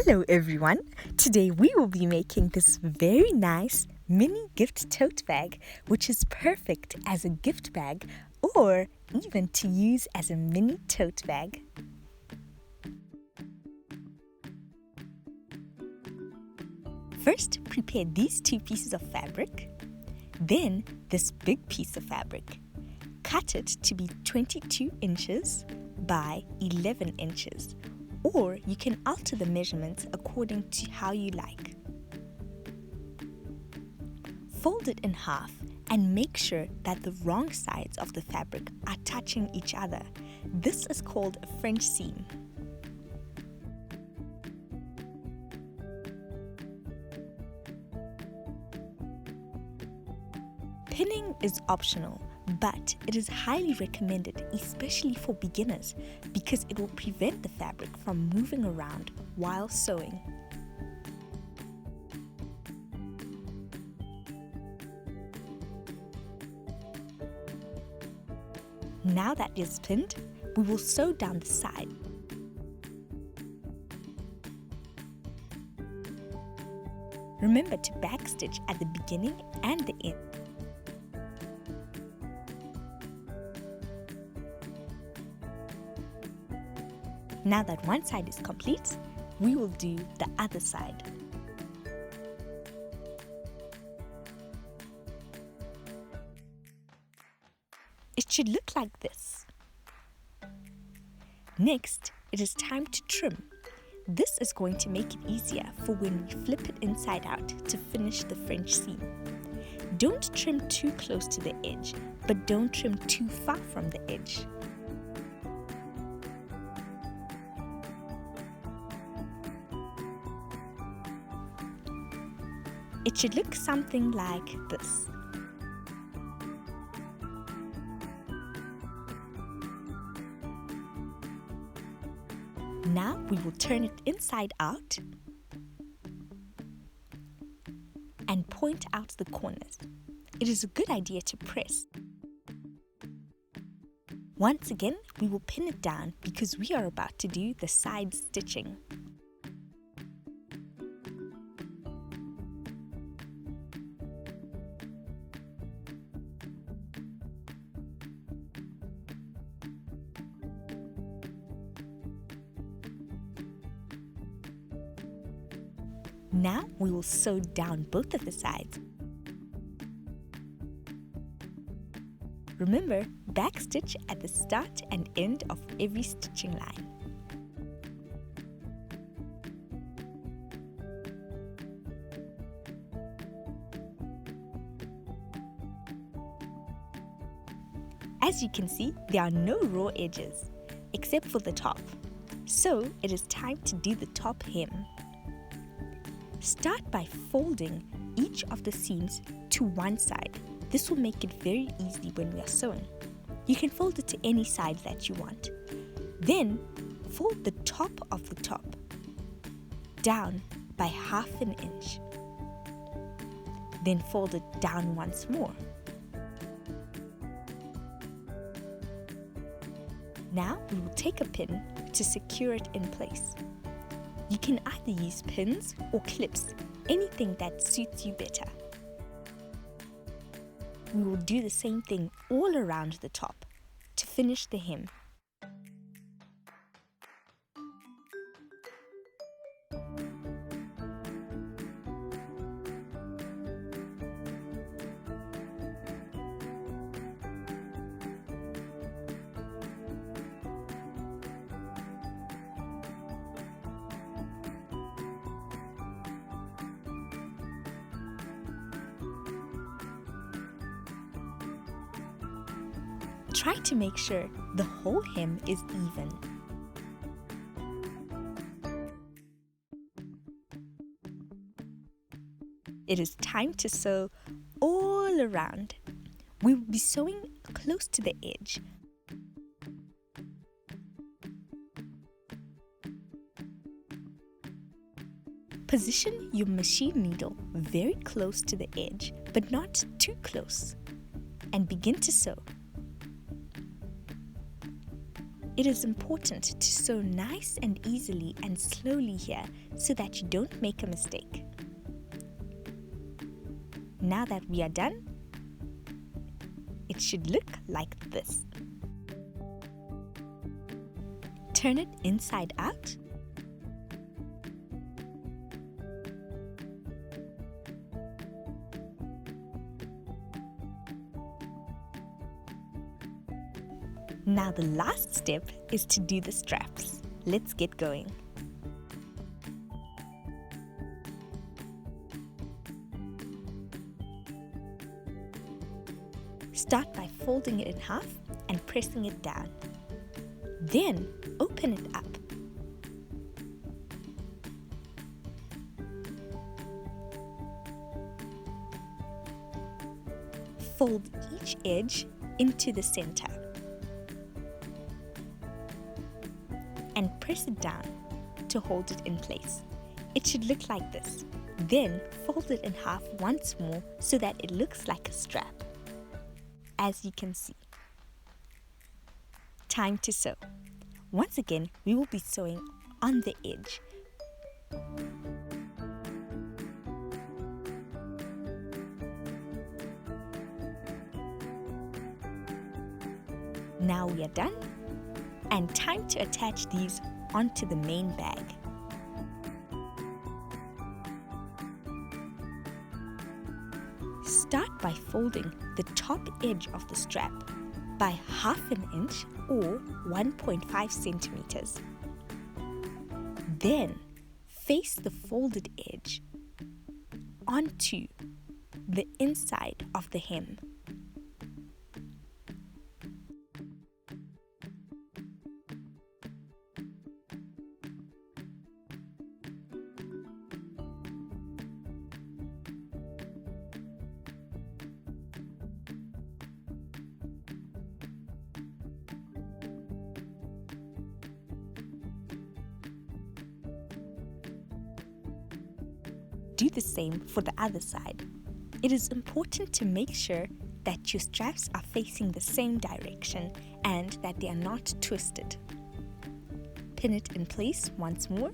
Hello everyone! Today we will be making this very nice mini gift tote bag, which is perfect as a gift bag or even to use as a mini tote bag. First, prepare these two pieces of fabric, then this big piece of fabric. Cut it to be 22 inches by 11 inches. Or you can alter the measurements according to how you like. Fold it in half and make sure that the wrong sides of the fabric are touching each other. This is called a French seam. Pinning is optional, but it is highly recommended, especially for beginners, because it will prevent the fabric from moving around while sewing. Now that it is pinned, we will sew down the side. Remember to backstitch at the beginning and the end. Now that one side is complete, we will do the other side. It should look like this. Next, it is time to trim. This is going to make it easier for when we flip it inside out to finish the French seam. Don't trim too close to the edge, but don't trim too far from the edge. It should look something like this. Now we will turn it inside out and point out the corners. It is a good idea to press. Once again, we will pin it down because we are about to do the side stitching. Now we will sew down both of the sides. Remember, backstitch at the start and end of every stitching line. As you can see, there are no raw edges, except for the top. So it is time to do the top hem. Start by folding each of the seams to one side. This will make it very easy when we are sewing. You can fold it to any side that you want. Then fold the top of the top down by ½ inch. Then fold it down once more. Now we will take a pin to secure it in place. You can either use pins or clips, anything that suits you better. We will do the same thing all around the top to finish the hem. Try to make sure the whole hem is even. It is time to sew all around. We will be sewing close to the edge. Position your machine needle very close to the edge, but not too close, and begin to sew. It is important to sew nice and easily and slowly here so that you don't make a mistake. Now that we are done, it should look like this. Turn it inside out. Now the last step is to do the straps. Let's get going. Start by folding it in half and pressing it down. Then open it up. Fold each edge into the center and press it down to hold it in place. It should look like this. Then fold it in half once more so that it looks like a strap. As you can see. Time to sew. Once again, we will be sewing on the edge. Now we are done, and time to attach these onto the main bag. Start by folding the top edge of the strap by 1/2 inch or 1.5 centimeters. Then face the folded edge onto the inside of the hem. Do the same for the other side. It is important to make sure that your straps are facing the same direction and that they are not twisted. Pin it in place once more.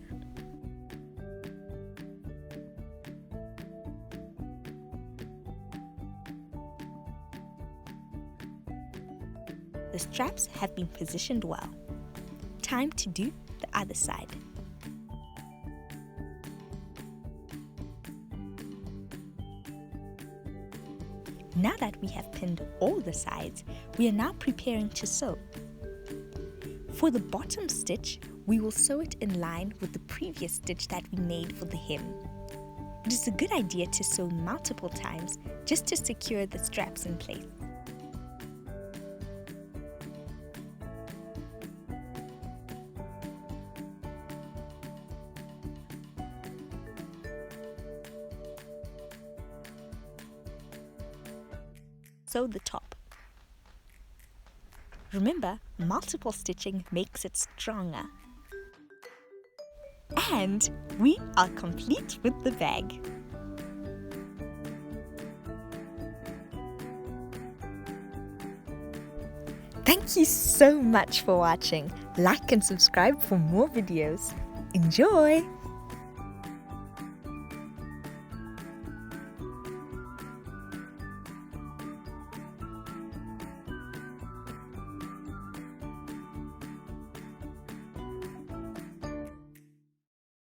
The straps have been positioned well. Time to do the other side. Now that we have pinned all the sides, we are now preparing to sew. For the bottom stitch, we will sew it in line with the previous stitch that we made for the hem. It is a good idea to sew multiple times just to secure the straps in place. Sew the top. Remember, multiple stitching makes it stronger. And we are complete with the bag. Thank you so much for watching. Like and subscribe for more videos. Enjoy!